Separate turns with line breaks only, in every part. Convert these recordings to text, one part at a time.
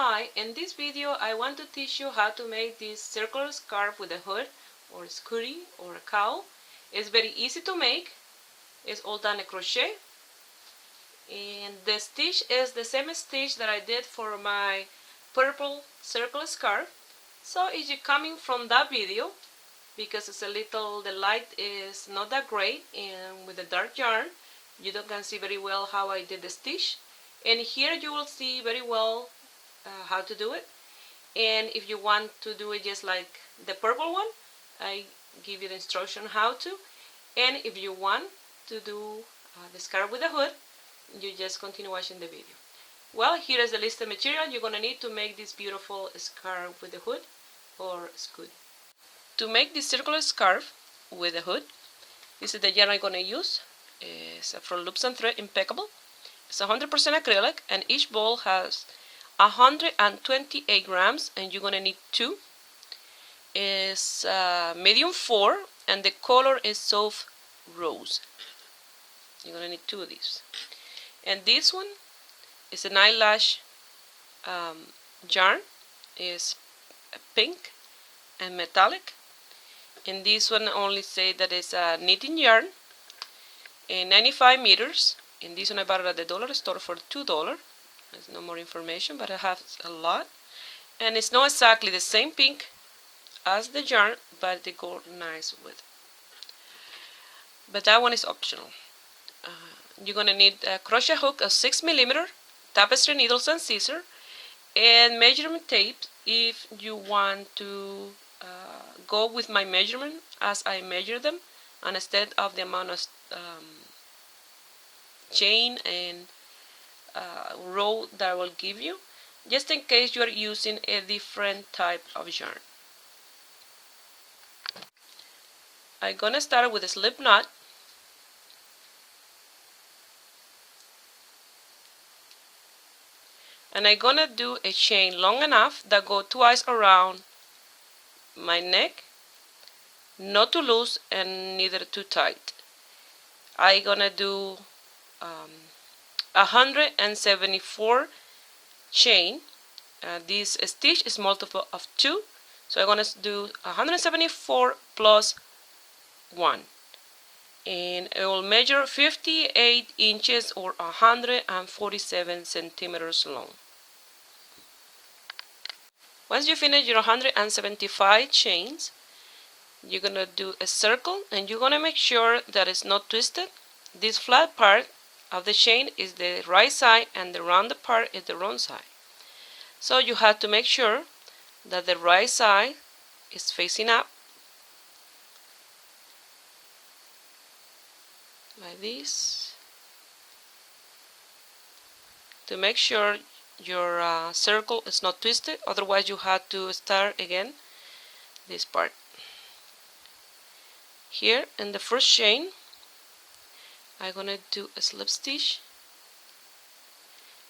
Hi, in this video I want to teach you how to make this circular scarf with a hood or scoodie or a cowl. It's very easy to make. It's all done in crochet. And the stitch is the same stitch that I did for my purple circular scarf. So if you're coming from that video, because it's the light is not that great, and with the dark yarn you don't can see very well how I did the stitch. And here you will see very well how to do it. And if you want to do it just like the purple one, I give you the instruction how to. And if you want to do the scarf with the hood, you just continue watching the video. Well, here is the list of material you're going to need to make this beautiful scarf with the hood or scoodie. To make this circular scarf with the hood, this is the yarn I'm going to use. It's from Loops and Thread Impeccable. It's 100% acrylic, and each ball has 128 grams, and you're going to need two. It's medium 4, and the color is soft rose. You're going to need two of these. And this one is an eyelash yarn. Is pink and metallic. And this one only say that it's a knitting yarn, and 95 meters. And this one I bought it at the dollar store for $2. There's no more information, but it has a lot. And it's not exactly the same pink as the yarn, but they go nice with it. But that one is optional. You're going to need a crochet hook of 6mm, tapestry needles and scissors, and measurement tape if you want to go with my measurement as I measure them, and instead of the amount of chain and row that I will give you, just in case you are using a different type of yarn. I'm gonna start with a slip knot. And I'm gonna do a chain long enough that go twice around my neck, not too loose and neither too tight. I'm gonna do 174 chain. This stitch is multiple of 2, so I'm gonna do 174 plus 1, and it will measure 58 inches or 147 centimeters long. Once you finish your 175 chains, you're gonna do a circle, and you're gonna make sure that it's not twisted. This flat part of the chain is the right side, and the rounded part is the wrong side. So you have to make sure that the right side is facing up, like this, to make sure your circle is not twisted. Otherwise you have to start again this part. Here in the first chain I'm gonna do a slip stitch,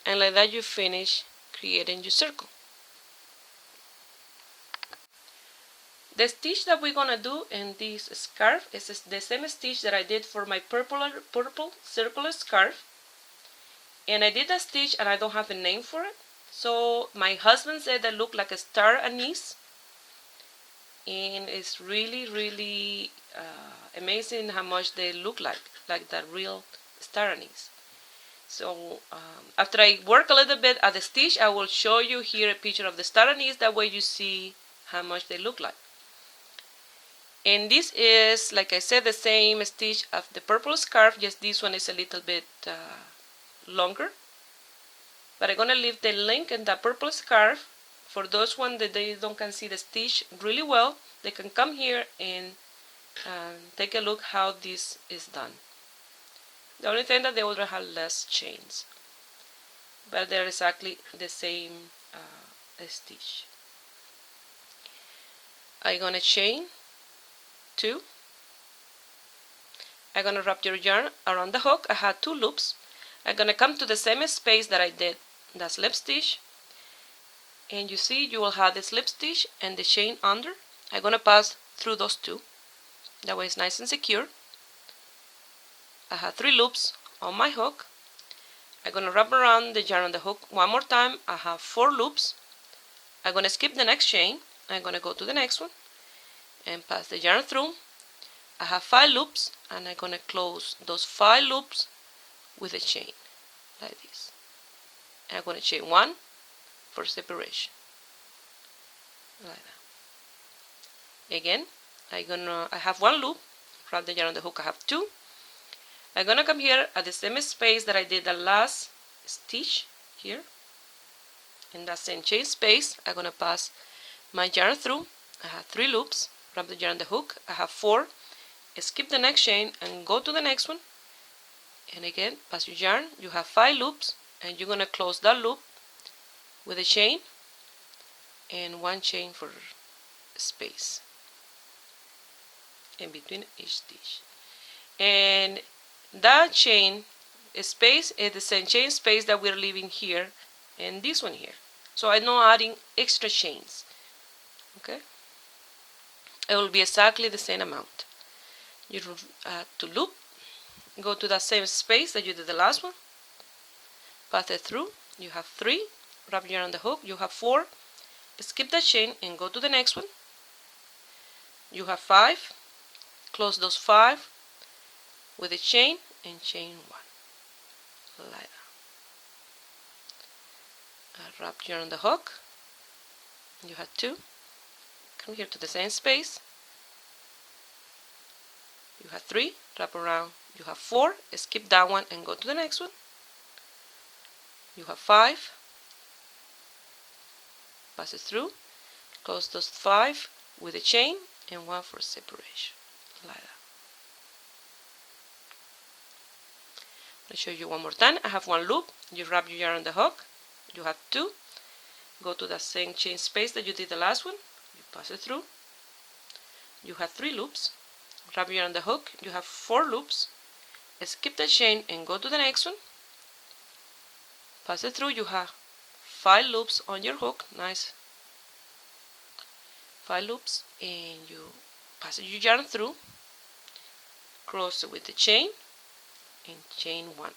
and like that you finish creating your circle. The stitch that we're gonna do in this scarf is the same stitch that I did for my purple circular scarf. And I did that stitch and I don't have a name for it. So my husband said they look like a star anise. And it's really amazing how much they look like that real star anise. So after I work a little bit at the stitch, I will show you here a picture of the star anise. That way you see how much they look like. And this is, like I said, the same stitch of the purple scarf, just this one is a little bit longer. But I'm gonna leave the link in that purple scarf for those one that they don't can see the stitch really well. They can come here and take a look how this is done. The only thing that they will have less chains, but they're exactly the same stitch. I'm gonna chain 2. I'm gonna wrap your yarn around the hook. I had 2 loops. I'm gonna come to the same space that I did the slip stitch, and you see you will have the slip stitch and the chain under. I'm gonna pass through those 2. That way it's nice and secure. I have 3 loops on my hook. I'm gonna wrap around the yarn on the hook one more time. I have 4 loops. I'm gonna skip the next chain. I'm gonna go to the next one and pass the yarn through. I have 5 loops, and I'm gonna close those 5 loops with a chain like this. And I'm gonna chain 1 for separation like that. Again, I have 1 loop, wrap the yarn on the hook. I have 2. I'm gonna come here at the same space that I did the last stitch here. In that same chain space, I'm gonna pass my yarn through. I have 3 loops, wrap the yarn on the hook. I have 4. Skip the next chain and go to the next one. And again, pass your yarn. You have 5 loops, and you're gonna close that loop with a chain and 1 chain for space in between each stitch. And that chain space is the same chain space that we're leaving here and this one here. So I'm not adding extra chains. Okay? It will be exactly the same amount. You add 2 loop, go to that same space that you did the last one, pass it through. You have 3, wrap your yarn on the hook. You have 4, skip that chain and go to the next one. You have 5, close those 5 with a chain and chain 1 like that. Wrap yarn on the hook. You have 2, come here to the same space. You have 3, wrap around. You have 4, skip that one and go to the next one. You have 5, pass it through, close those 5 with a chain and 1 for separation like that. I'll show you one more time. I have 1 loop. You wrap your yarn on the hook. You have 2. Go to the same chain space that you did the last one. You pass it through. You have 3 loops. Wrap your yarn on the hook. You have 4 loops. Skip the chain and go to the next one. Pass it through. You have 5 loops on your hook. Nice. 5 loops, and you pass your yarn through. Close it with the chain and chain 1.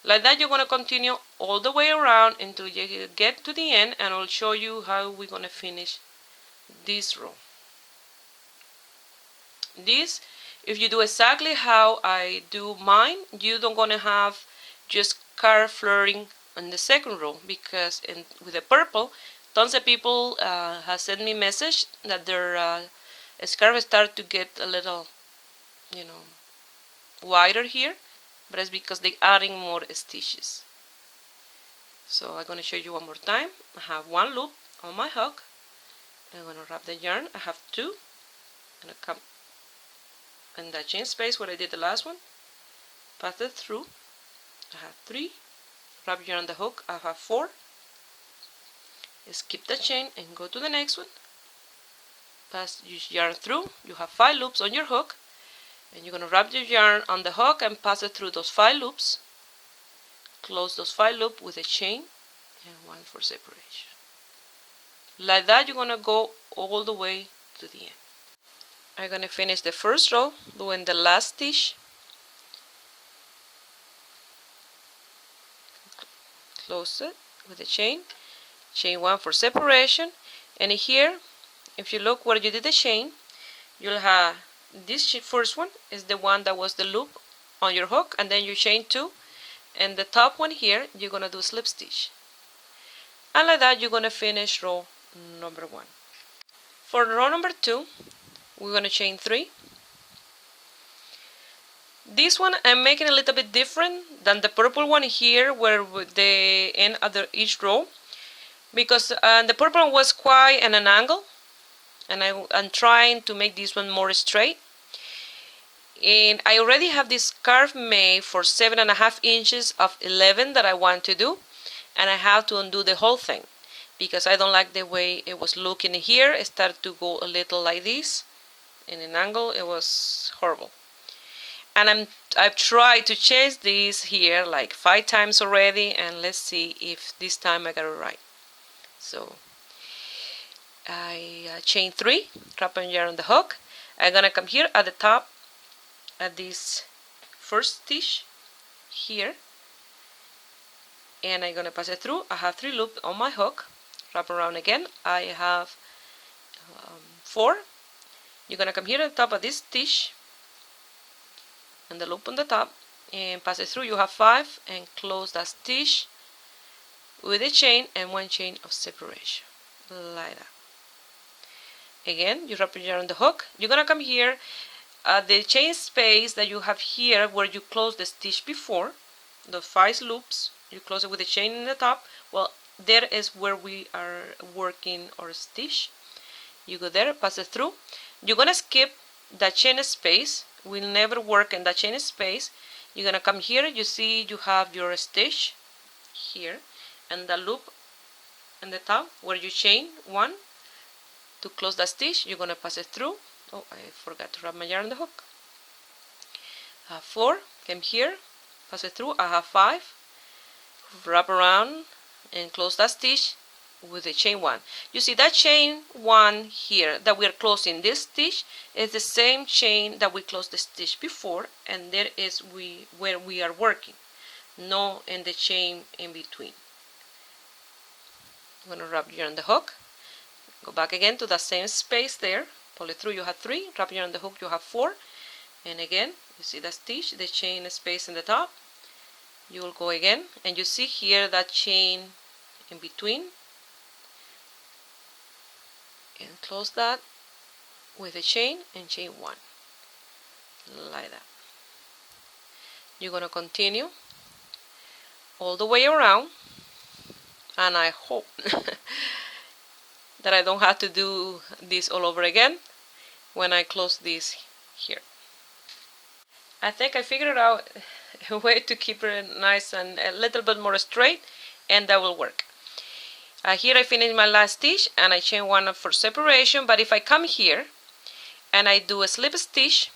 Like that, you're going to continue all the way around until you get to the end, and I'll show you how we're going to finish this row. This, if you do exactly how I do mine, you don't going to have just scarf fluttering on the second row, because with the purple, tons of people have sent me message that their scarf start to get a little, wider here, but it's because they're adding more stitches. So I'm going to show you one more time. I have 1 loop on my hook. I'm going to wrap the yarn. I have 2. I'm going to come in that chain space where I did the last one, pass it through. I have 3, wrap yarn on the hook. I have 4, skip the chain and go to the next one, pass your yarn through. You have 5 loops on your hook, and you're going to wrap your yarn on the hook and pass it through those 5 loops, close those 5 loops with a chain and 1 for separation. Like that, you're going to go all the way to the end. I'm going to finish the first row doing the last stitch. Close it with a chain 1 for separation, and here, if you look where you did the chain, you'll have this first one is the one that was the loop on your hook, and then you chain 2, and the top one here you're gonna do slip stitch, and like that you're gonna finish row number 1. For row number 2, we're gonna chain 3. This one I'm making a little bit different than the purple one here, where they end at each row, because the purple one was quite at an angle, and I'm trying to make this one more straight. And I already have this scarf made for 7.5 inches of 11 that I want to do, and I have to undo the whole thing because I don't like the way it was looking here. It started to go a little like this in an angle. It was horrible. And I've tried to change this here like 5 times already, and let's see if this time I got it right. So I chain 3, wrap my yarn on the hook. I'm gonna come here at the top at this first stitch here, and I'm gonna pass it through. I have 3 loops on my hook. Wrap around again. I have 4. You're gonna come here at the top of this stitch and the loop on the top and pass it through. You have 5 and close that stitch with a chain and 1 chain of separation, like that. Again, you wrap it around the hook. You're gonna come here at the chain space that you have here where you closed the stitch before, the 5 loops. You close it with a chain in the top. Well, there is where we are working our stitch. You go there, pass it through. You're gonna skip that chain space. We'll never work in that chain space. You're gonna come here. You see you have your stitch here and the loop in the top where you chain 1 to close the stitch. You're gonna pass it through. Oh, I forgot to wrap my yarn on the hook. 4, come here, pass it through. I have 5, wrap around and close that stitch with the chain 1. You see that chain 1 here that we are closing this stitch is the same chain that we closed the stitch before, and there is where we are working, no in the chain in between. I'm going to wrap you on the hook, go back again to the same space there, pull it through. You have 3, wrap you on the hook. You have 4, and again you see the stitch, the chain space in the top. You will go again and you see here that chain in between and close that with a chain and chain 1, like that. You're going to continue all the way around, and I hope that I don't have to do this all over again when I close this here. I think I figured out a way to keep it nice and a little bit more straight, and that will work. Here I finished my last stitch and I chain 1 up for separation, but if I come here and I do a slip stitch,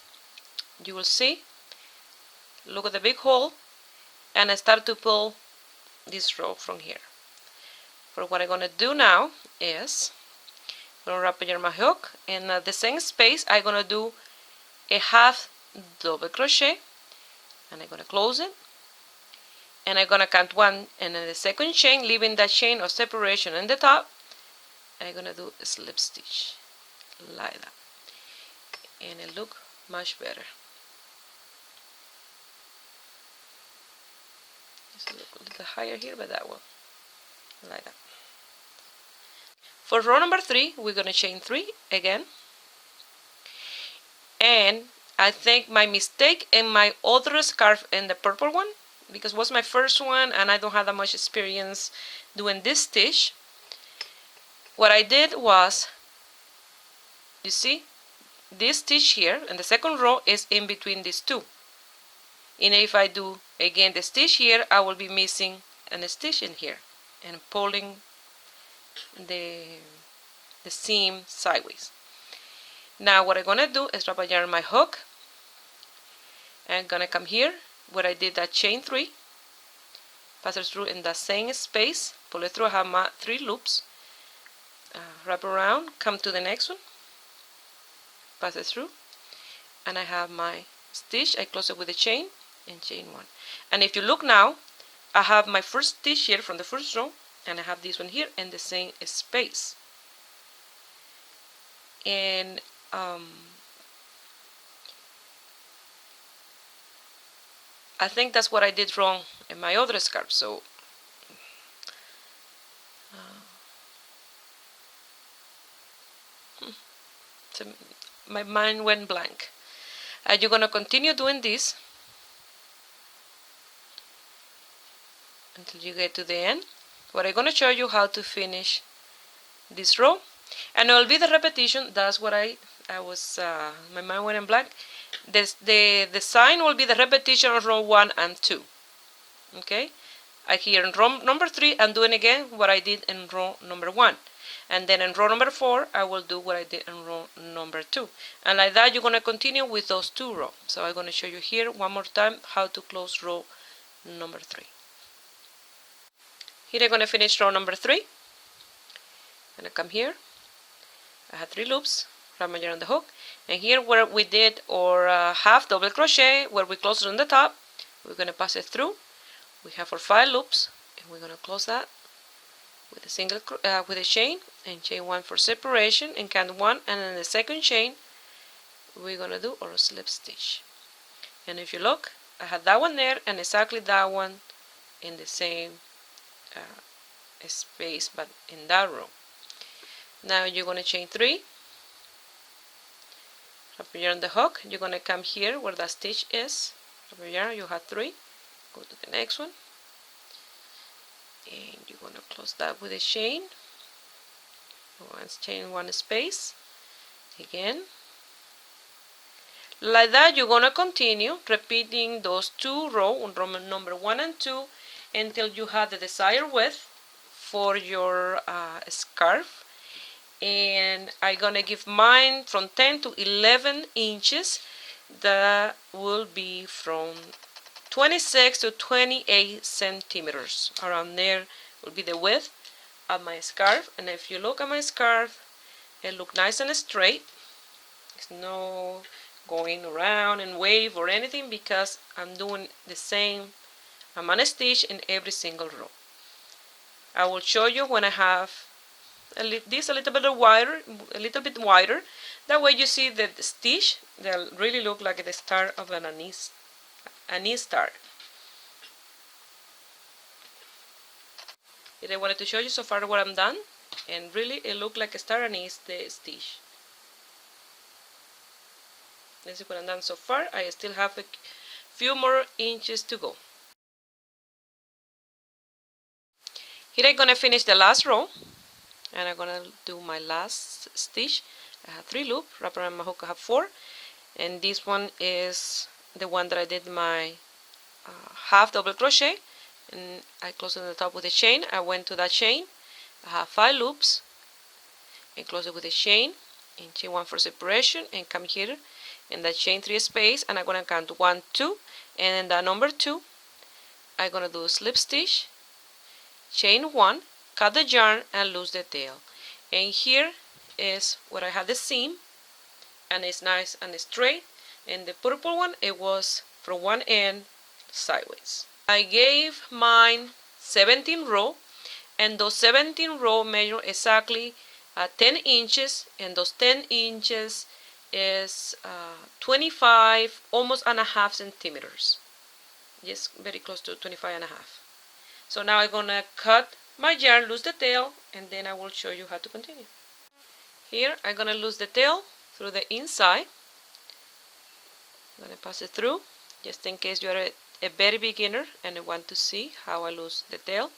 you will see, look at the big hole, and I start to pull this row from here. For what I'm going to do now is I'm going to wrap around my hook, and at the same space I'm going to do a half double crochet, and I'm going to close it, and I'm going to count 1, and in the second chain, leaving that chain of separation in the top, I'm going to do a slip stitch like that, and it looks much better. Just look a little higher here, but that one, like that. For row number 3, we're going to chain 3 again, and I think my mistake in my other scarf, in the purple one, because it was my first one and I don't have that much experience doing this stitch, what I did was, you see, this stitch here in the second row is in between these 2. And if I do again the stitch here, I will be missing a stitch in here and pulling the seam sideways. Now what I'm going to do is wrap a yarn on my hook. I'm going to come here where I did that chain 3, pass it through in the same space, pull it through. I have my 3 loops, wrap around, come to the next one, pass it through, and I have my stitch. I close it with a chain and chain 1. And if you look now, I have my first stitch here from the first row, and I have this one here in the same space. And I think that's what I did wrong in my other scarf. So my mind went blank. You're going to continue doing this until you get to the end. What I'm going to show you how to finish this row, and it will be the repetition. That's what I was, my mind went blank. The sign will be the repetition of row 1 and 2. Okay, here in row number 3 I'm doing again what I did in row number 1, and then in row number 4 I will do what I did in row number 2, and like that you're going to continue with those 2 rows. So I'm going to show you here one more time how to close row number 3. Here I'm going to finish row number 3. I'm going to come here, I have 3 loops, wrap my yarn on the hook, and here where we did our half double crochet, where we closed it on the top, we're going to pass it through. We have our 5 loops, and we're gonna close that with a single with a chain, and chain one for separation, and count one, and in the second chain we're gonna do our slip stitch. And if you look, I had that one there and exactly that one in the same space, but in that row. Now you're gonna chain three. Up here on the hook, you're gonna come here where that stitch is. Up here you have three. Go to the next one, and you're gonna close that with a chain. Once chain one space again. Like that, you're gonna continue repeating those two rows, row number 1 and 2, until you have the desired width for your scarf. And I'm gonna give mine from 10 to 11 inches. That will be from 26 to 28 centimeters. Around there will be the width of my scarf. And if you look at my scarf, it looks nice and straight. It's no going around and wave or anything, because I'm doing the same amount of stitch in every single row. I will show you when I have this a little bit wider. That way you see the stitch, they'll really look like the start of an anise star. I wanted to show you so far what I'm done, and really it looked like a star anise, the stitch. This is what I'm done so far. I still have a few more inches to go. Here I'm gonna finish the last row, and I'm gonna do my last stitch. I have 3 loops, wrap around my hook I have 4, and this one is the one that I did my half double crochet, and I closed it on the top with a chain. I went to that chain, I have 5 loops, and close it with a chain, and chain 1 for separation, and come here in that chain 3 space, and I'm gonna count 1, 2, and in that number 2 I'm gonna do a slip stitch, chain 1, cut the yarn, and lose the tail. And here is where I have the seam, and it's nice and straight. And the purple one, it was from one end sideways. I gave mine 17 row, and those 17 row measure exactly 10 inches, and those 10 inches is 25, almost and a half centimeters. Yes, very close to 25 and a half. So now I'm gonna cut my yarn, lose the tail, and then I will show you how to continue. Here I'm gonna lose the tail through the inside. I'm gonna pass it through, just in case you're a very beginner and you want to see how I lose the tail.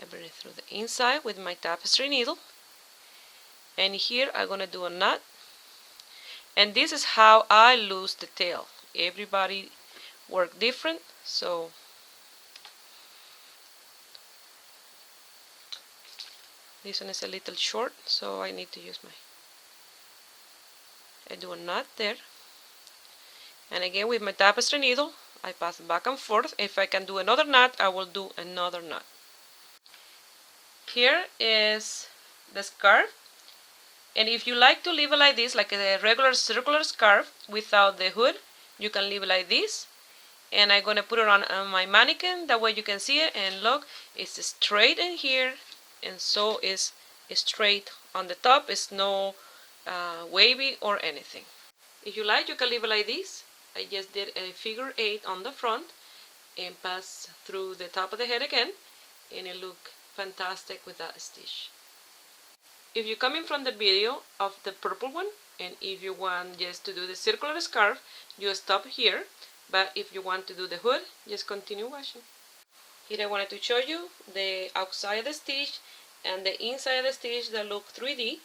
I bring it through the inside with my tapestry needle, and here I'm gonna do a knot. And this is how I lose the tail. Everybody work different, so this one is a little short, so I need to use I do a knot there, and again with my tapestry needle I pass back and forth. If I can do another knot, I will do another knot. Here is the scarf, and if you like to leave it like this, like a regular circular scarf without the hood, you can leave it like this. And I'm gonna put it on my mannequin, that way you can see it, and look, it's straight in here, and so is straight on the top. It's no wavy or anything. If you like, you can leave it like this. I just did a figure 8 on the front and pass through the top of the head again, and it look fantastic with that stitch. If you're coming from the video of the purple one, and if you want just to do the circular scarf, you stop here. But if you want to do the hood, just continue watching. Here I wanted to show you the outside of the stitch and the inside of the stitch that look 3D.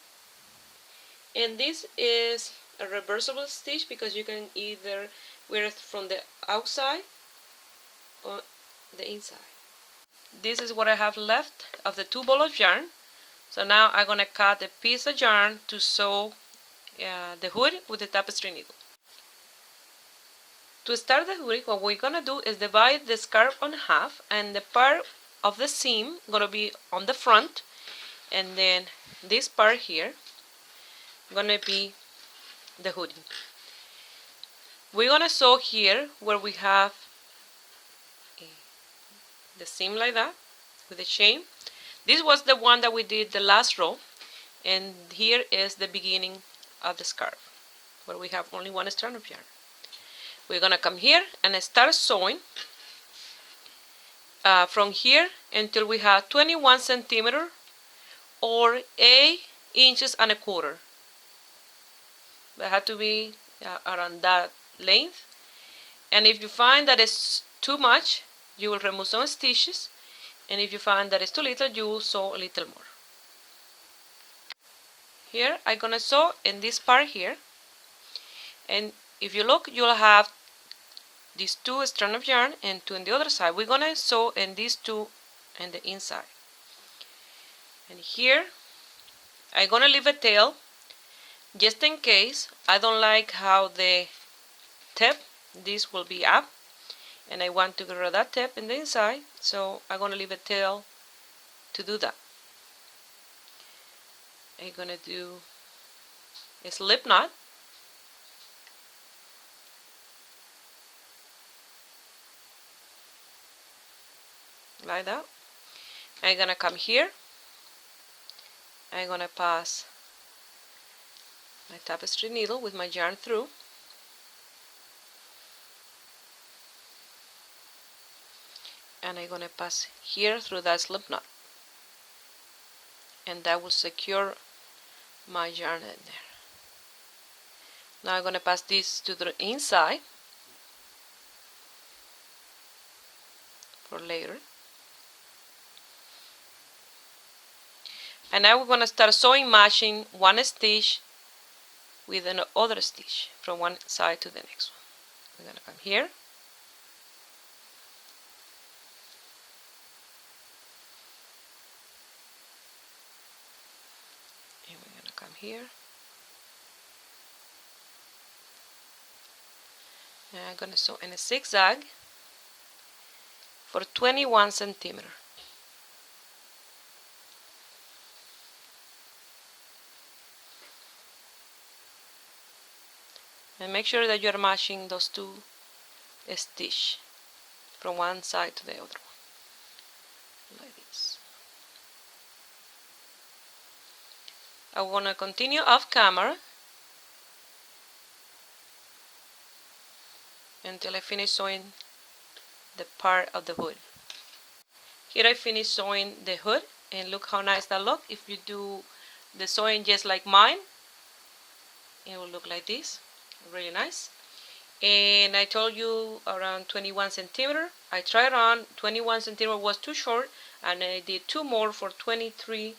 And this is a reversible stitch, because you can either wear it from the outside or the inside. This is what I have left of the 2 balls of yarn. So now I'm gonna cut a piece of yarn to sew the hood with the tapestry needle. To start the hood, what we're gonna do is divide the scarf on half, and the part of the seam gonna be on the front, and then this part here gonna be the hoodie. We're gonna sew here where we have the seam like that, with the chain. This was the one that we did the last row, and here is the beginning of the scarf where we have only one strand of yarn. We're gonna come here and start sewing from here until we have 21 centimeters or 8 inches and a quarter. That had to be around that length. And if you find that it's too much, you will remove some stitches, and if you find that it's too little, you will sew a little more. Here I'm gonna sew in this part here, and if you look, you'll have these two strands of yarn and two on the other side. We're gonna sew in these two on the inside, and here I'm gonna leave a tail just in case I don't like how the tip, this will be up, and I want to get rid of that tip in the inside, so I'm gonna leave a tail to do that. I'm gonna do a slip knot, like that. I'm gonna come here, I'm gonna pass my tapestry needle with my yarn through, and I'm gonna pass here through that slip knot, and that will secure my yarn in there. Now I'm gonna pass this to the inside for later. And now we're gonna start sewing, matching one stitch with another stitch from one side to the next one. We're gonna come here, and we're gonna come here, and I'm gonna sew in a zigzag for 21 centimeters. And make sure that you're matching those two stitches from one side to the other one, like this. I want to continue off camera until I finish sewing the part of the hood. Here I finished sewing the hood, and look how nice that looks. If you do the sewing just like mine, it will look like this. Really nice. And I told you around 21 centimeters. I tried on 21 centimeters was too short, and I did two more for 23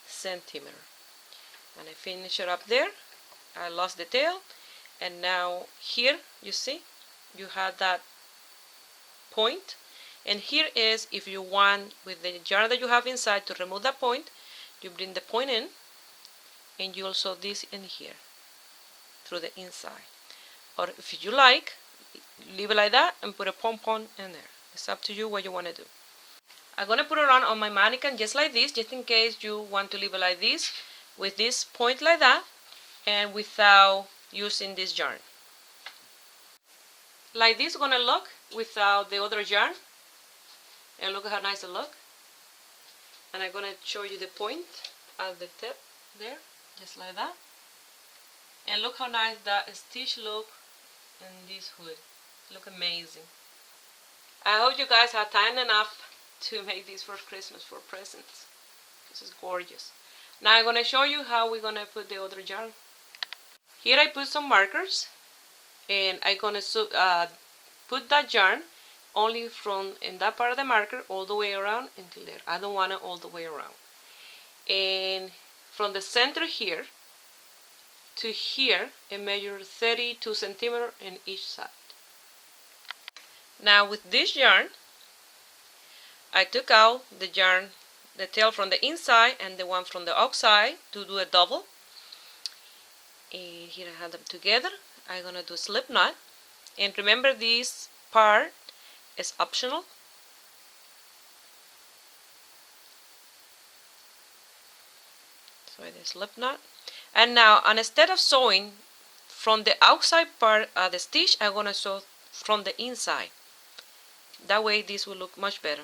centimeters. And I finished it up there. I lost the tail, and now here you see you have that point, and here is, if you want with the yarn that you have inside to remove that point, you bring the point in, and you also this in here through the inside. Or if you like, leave it like that and put a pom-pom in there. It's up to you what you want to do. I'm going to put it on my mannequin just like this, just in case you want to leave it like this, with this point like that, and without using this yarn. Like this is going to look without the other yarn. And look how nice it looks. And I'm going to show you the point at the tip there, just like that. And look how nice that stitch look in this hood. Look amazing. I hope you guys have time enough to make this for Christmas, for presents. This is gorgeous. Now I'm going to show you how we're going to put the other yarn. Here I put some markers, and I'm going to put that yarn only from in that part of the marker all the way around until there. I don't want it all the way around. And from the center here to here, I measure 32 centimeters in each side. Now with this yarn, I took out the yarn, the tail from the inside and the one from the outside to do a double. And here I have them together. I'm gonna do a slip knot. And remember, this part is optional. So I do a slip knot. And now, instead of sewing from the outside part of the stitch, I'm gonna sew from the inside. That way this will look much better.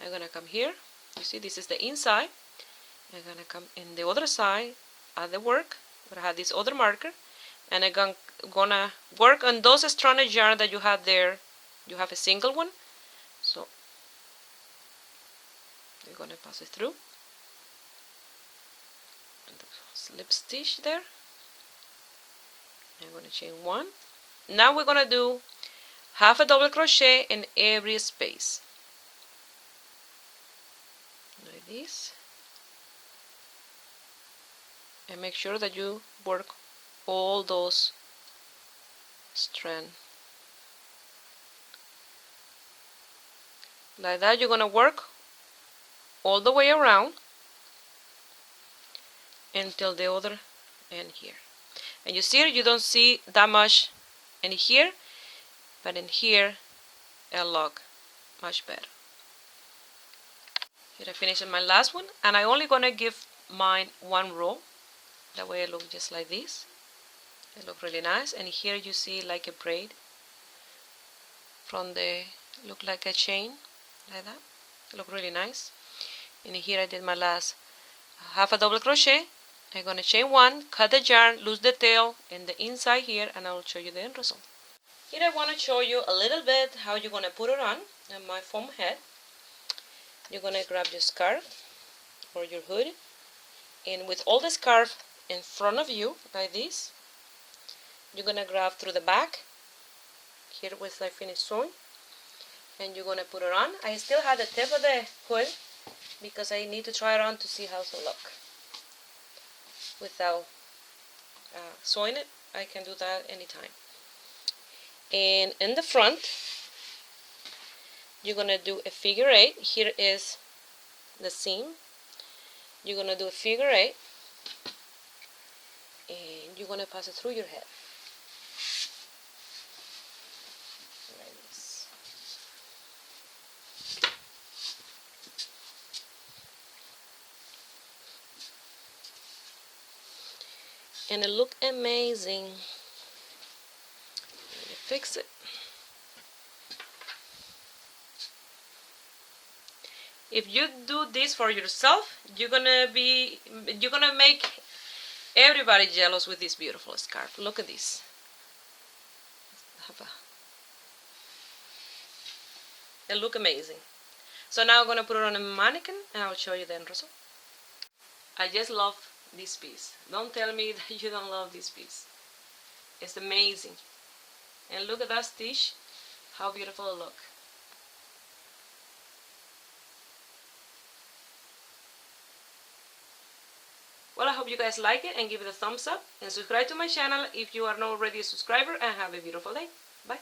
I'm gonna come here. You see, this is the inside. I'm gonna come in the other side at the work, but I have this other marker, and I'm gonna work on those strands of yarn that you have there. You have a single one, so you're gonna pass it through, and the slip stitch there. I'm gonna chain one. Now we're gonna do half a double crochet in every space, like this, and make sure that you work all those strands. Like that, you're gonna work all the way around until the other end here. And you see, you don't see that much in here, but in here it'll look much better. Here I finished my last one, and I'm only gonna give mine one row. That way it looks just like this. It looks really nice. And here you see like a braid from the, look like a chain, like that. It look really nice. And here I did my last half a double crochet. I'm gonna chain one, cut the yarn, lose the tail in the inside here, and I will show you the end result. Here I want to show you a little bit how you're gonna put it on my foam head. You're gonna grab your scarf or your hood, and with all the scarf in front of you like this, you're gonna grab through the back here with I finished sewing, and you're gonna put it on. I still have the tip of the hood because I need to try it on to see how it look. Without sewing it, I can do that anytime. And in the front, you're gonna do a figure 8. Here is the seam. You're gonna do a figure 8, and you're gonna pass it through your head. Like this. And it look amazing. Let me fix it. If you do this for yourself, you're gonna make everybody jealous with this beautiful scarf. Look at this. It look amazing. So now I'm gonna put it on a mannequin, and I'll show you the end result. I just love this piece. Don't tell me that you don't love this piece. It's amazing. And look at that stitch, how beautiful it looks. Well, I hope you guys like it and give it a thumbs up and subscribe to my channel if you are not already a subscriber, and have a beautiful day. Bye.